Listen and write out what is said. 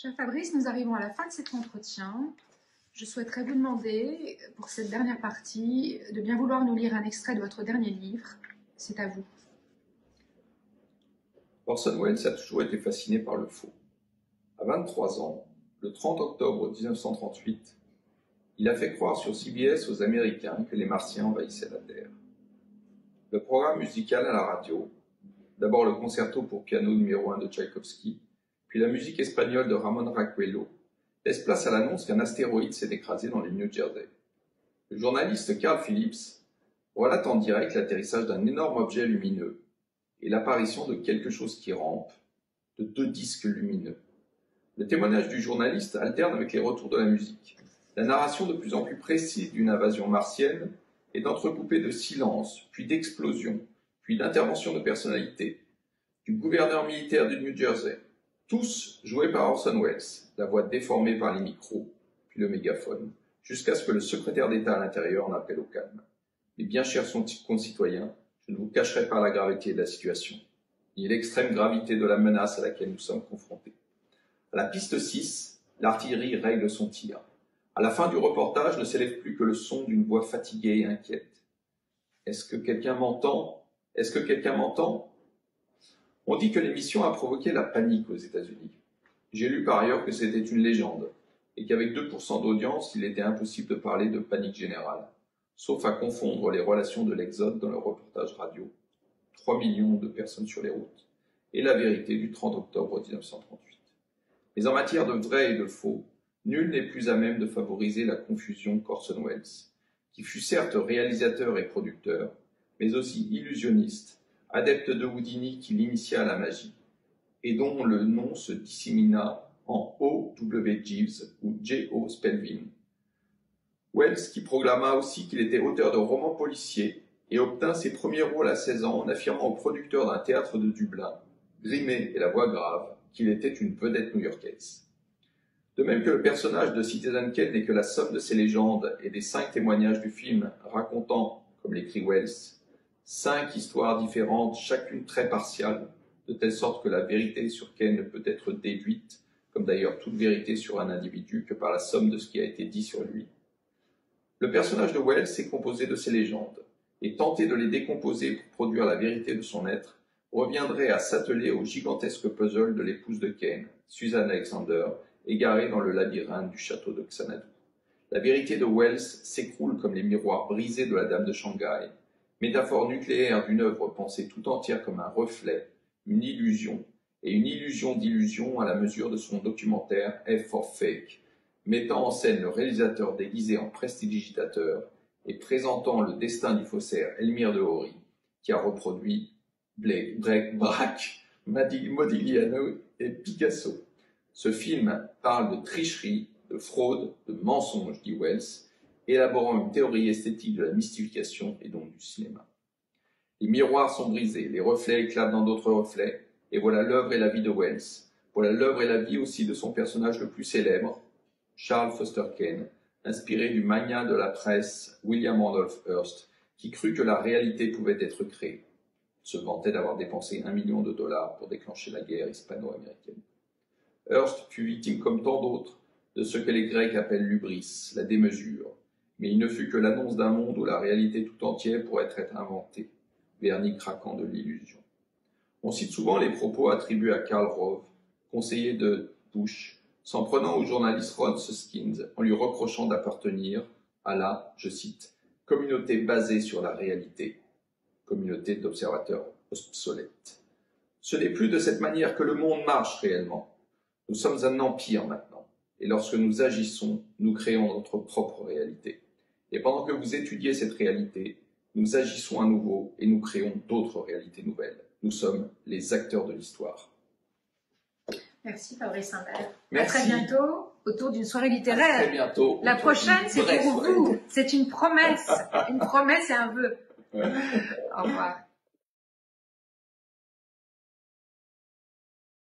Cher Fabrice, nous arrivons à la fin de cet entretien. Je souhaiterais vous demander, pour cette dernière partie, de bien vouloir nous lire un extrait de votre dernier livre. C'est à vous. Orson Welles a toujours été fasciné par le faux. À 23 ans, le 30 octobre 1938, il a fait croire sur CBS aux Américains que les Martiens envahissaient la Terre. Le programme musical à la radio, d'abord le concerto pour piano numéro 1 de Tchaïkovski, puis la musique espagnole de Ramón Raquello, laisse place à l'annonce qu'un astéroïde s'est écrasé dans les New Jersey. Le journaliste Carl Phillips relate en direct l'atterrissage d'un énorme objet lumineux et l'apparition de quelque chose qui rampe, de 2 disques lumineux. Le témoignage du journaliste alterne avec les retours de la musique. La narration de plus en plus précise d'une invasion martienne est entrecoupée de silences, puis d'explosions, puis d'interventions de personnalités, du gouverneur militaire du New Jersey, tous joués par Orson Welles, la voix déformée par les micros, puis le mégaphone, jusqu'à ce que le secrétaire d'État à l'intérieur en appelle au calme. Mais bien chers concitoyens, je ne vous cacherai pas la gravité de la situation, ni l'extrême gravité de la menace à laquelle nous sommes confrontés. À la piste 6, l'artillerie règle son tir. À la fin du reportage ne s'élève plus que le son d'une voix fatiguée et inquiète. Est-ce que quelqu'un m'entend? Est-ce que quelqu'un m'entend? On dit que l'émission a provoqué la panique aux États-Unis. J'ai lu par ailleurs que c'était une légende, et qu'avec 2% d'audience, il était impossible de parler de panique générale, sauf à confondre les relations de l'Exode dans le reportage radio, 3 millions de personnes sur les routes, et la vérité du 30 octobre 1938. Mais en matière de vrai et de faux, nul n'est plus à même de favoriser la confusion qu'Orson Welles, qui fut certes réalisateur et producteur, mais aussi illusionniste, adepte de Houdini qui l'initia à la magie, et dont le nom se dissémina en O.W. Jeeves ou J.O. Spelvin. Welles qui proclama aussi qu'il était auteur de romans policiers et obtint ses premiers rôles à 16 ans en affirmant au producteur d'un théâtre de Dublin, grimé et la voix grave, qu'il était une vedette new-yorkaise. De même que le personnage de Citizen Kane n'est que la somme de ses légendes et des 5 témoignages du film racontant, comme l'écrit Welles, 5 histoires différentes, chacune très partiale, de telle sorte que la vérité sur Kane ne peut être déduite, comme d'ailleurs toute vérité sur un individu, que par la somme de ce qui a été dit sur lui. Le personnage de Welles est composé de ces légendes, et tenter de les décomposer pour produire la vérité de son être reviendrait à s'atteler au gigantesque puzzle de l'épouse de Kane, Susan Alexander, égarée dans le labyrinthe du château de Xanadu. La vérité de Welles s'écroule comme les miroirs brisés de la Dame de Shanghai, métaphore nucléaire d'une œuvre pensée tout entière comme un reflet, une illusion, et une illusion d'illusion à la mesure de son documentaire F for Fake, mettant en scène le réalisateur déguisé en prestidigitateur et présentant le destin du faussaire Elmire de Hori, qui a reproduit Braque, Modigliano et Picasso. Ce film parle de tricherie, de fraude, de mensonge, dit Welles, élaborant une théorie esthétique de la mystification et donc du cinéma. Les miroirs sont brisés, les reflets éclatent dans d'autres reflets, et voilà l'œuvre et la vie de Welles. Voilà l'œuvre et la vie aussi de son personnage le plus célèbre, Charles Foster Kane, inspiré du magnat de la presse William Randolph Hearst, qui crut que la réalité pouvait être créée. Il se vantait d'avoir dépensé $1 million pour déclencher la guerre hispano-américaine. Hearst fut victime, comme tant d'autres, de ce que les Grecs appellent l'hubris, la démesure, mais il ne fut que l'annonce d'un monde où la réalité tout entière pourrait être inventée, vernis craquant de l'illusion. On cite souvent les propos attribués à Karl Rove, conseiller de Bush, s'en prenant au journaliste Ron Suskind en lui reprochant d'appartenir à la, je cite, communauté basée sur la réalité, communauté d'observateurs obsolètes. Ce n'est plus de cette manière que le monde marche réellement. Nous sommes un empire maintenant, et lorsque nous agissons, nous créons notre propre réalité. Et pendant que vous étudiez cette réalité, nous agissons à nouveau et nous créons d'autres réalités nouvelles. Nous sommes les acteurs de l'histoire. Merci Fabrice Imbert. Merci. À très bientôt autour d'une soirée littéraire. À très bientôt. La prochaine, c'est pour vous. C'est une promesse et un vœu. Au revoir.